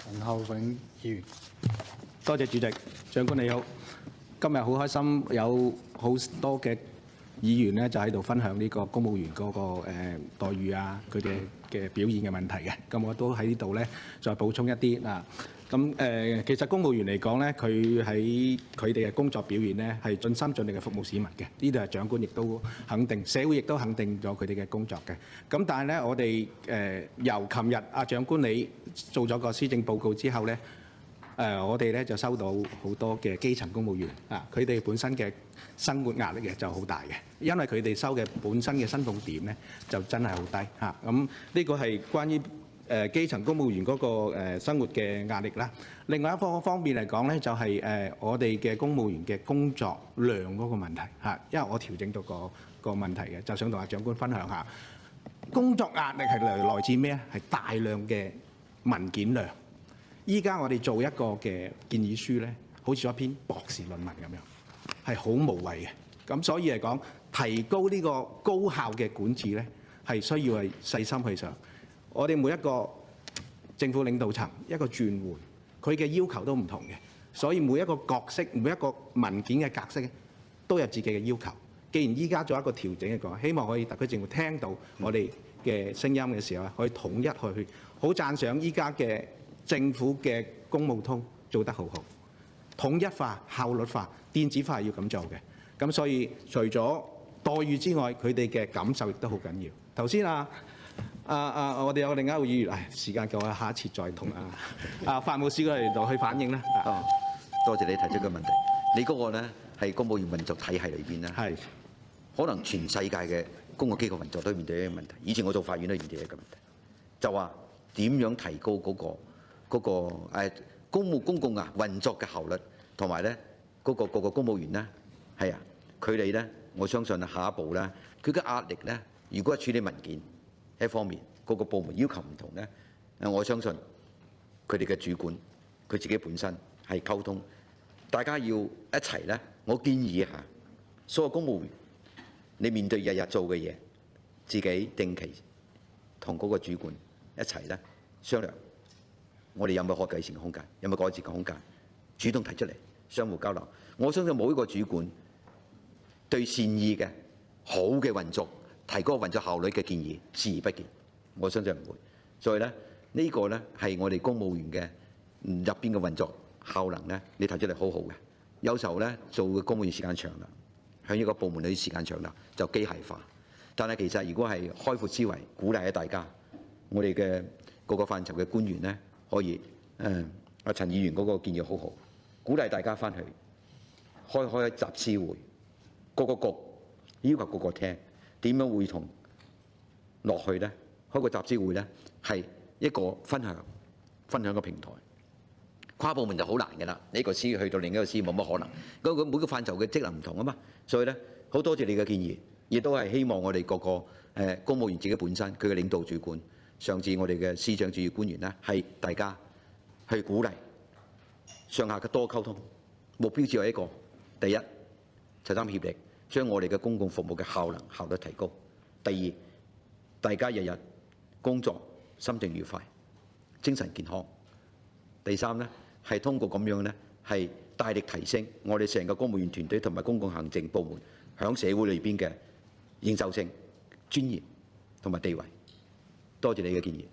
陳浩永議員，多謝主席，長官你好。今日好開心，有好多嘅議員咧就喺度分享呢個公務員嗰個待遇啊，佢哋嘅表現嘅問題嘅。咁我都喺呢度咧再補充一啲啊。咁其實公務員嚟講咧，佢喺佢哋嘅工作表現咧係盡心盡力嘅服務市民嘅。呢度係長官亦都肯定，社會亦都肯定咗佢哋嘅工作嘅。咁但係咧，我哋由琴日長官你做咗個施政報告之後咧。我哋咧就收到好多嘅基層公務員啊，佢哋本身嘅生活壓力嘅就好大嘅，因為佢哋收嘅本身嘅薪俸點咧就真係好低嚇。咁呢個係關於基層公務員嗰個生活嘅壓力啦。另外一方面嚟講咧，就係我哋嘅公務員嘅工作量嗰個問題嚇，因為我調整到個問題嘅，就想同阿長官分享下，工作壓力係來自咩啊？係大量嘅文件量。依家我哋做一個嘅建議書咧，好似一篇博士論文咁樣，係好無謂嘅。咁所以嚟講，提高呢個高效嘅管治咧，係需要係細心去想。我哋每一個政府領導層一個轉換，佢嘅要求都唔同嘅，所以每一個角色、每一個文件嘅格式都有自己嘅要求。既然依家做一個調整嘅講，希望可以特區政府聽到我哋嘅聲音嘅時候，可以統一去好讚賞依家嘅政府嘅公務通做得好好，統一化、效率化、電子化係要咁做嘅。咁所以除咗待遇之外，佢哋嘅感受亦都好緊要。頭先我哋有另一個議員，時間夠啦，下一次再同法務司嚟到去反映啦。多謝你提出嘅問題。你嗰個咧係公務員運作體系裏邊咧，係可能全世界嘅公共機構運作都面對一個問題。以前我做法院都面對一個問題，就話點樣提高嗰個公共運作嘅效率，同埋咧個公務員咧佢哋咧，我相信下一步咧，佢嘅壓力咧，如果係處理文件一方面，個部門要求唔同咧，我相信佢哋嘅主管佢自己本身係溝通，大家要一齊咧。我建議下所有公務員，你面對日日做嘅嘢，自己定期同嗰個主管一齊咧商量。我哋有冇可改善嘅空間？有冇改善嘅空間？主動提出嚟，相互交流。我相信冇一個主管對善意嘅好嘅運作、提高運作效率嘅建議視而不見。我相信唔會。所以咧，呢個咧係我哋公務員嘅入邊嘅運作效能咧，你提出嚟好好嘅。有時候咧做嘅公務員時間長啦，喺一個部門裏時間長啦，就機械化。但係其實如果係開闊思維，鼓勵大家，我哋嘅各個範疇嘅官員咧。可以，陳議員嗰個建議好好，鼓勵大家翻去開集思會，各個局要求各個廳點樣會同落去咧？開個集思會咧，係一個分享嘅平台。跨部門就好難嘅啦，呢個司去到另一個司冇乜可能。咁佢每個範疇嘅職能唔同啊嘛，所以咧好多謝你嘅建議，亦都係希望我哋各個公務員自己本身佢嘅領導主管。上至我哋嘅司長主要官員咧，係大家去鼓勵上下嘅多溝通，目標只有一個：第一，齊心協力，將我哋嘅公共服務嘅效率提高；第二，大家日日工作心情愉快、精神健康；第三咧，係通過咁樣咧，係大力提升我哋成個公務員團隊同埋公共行政部門響社會裏邊嘅認受性、尊嚴同埋地位。多謝你嘅建議。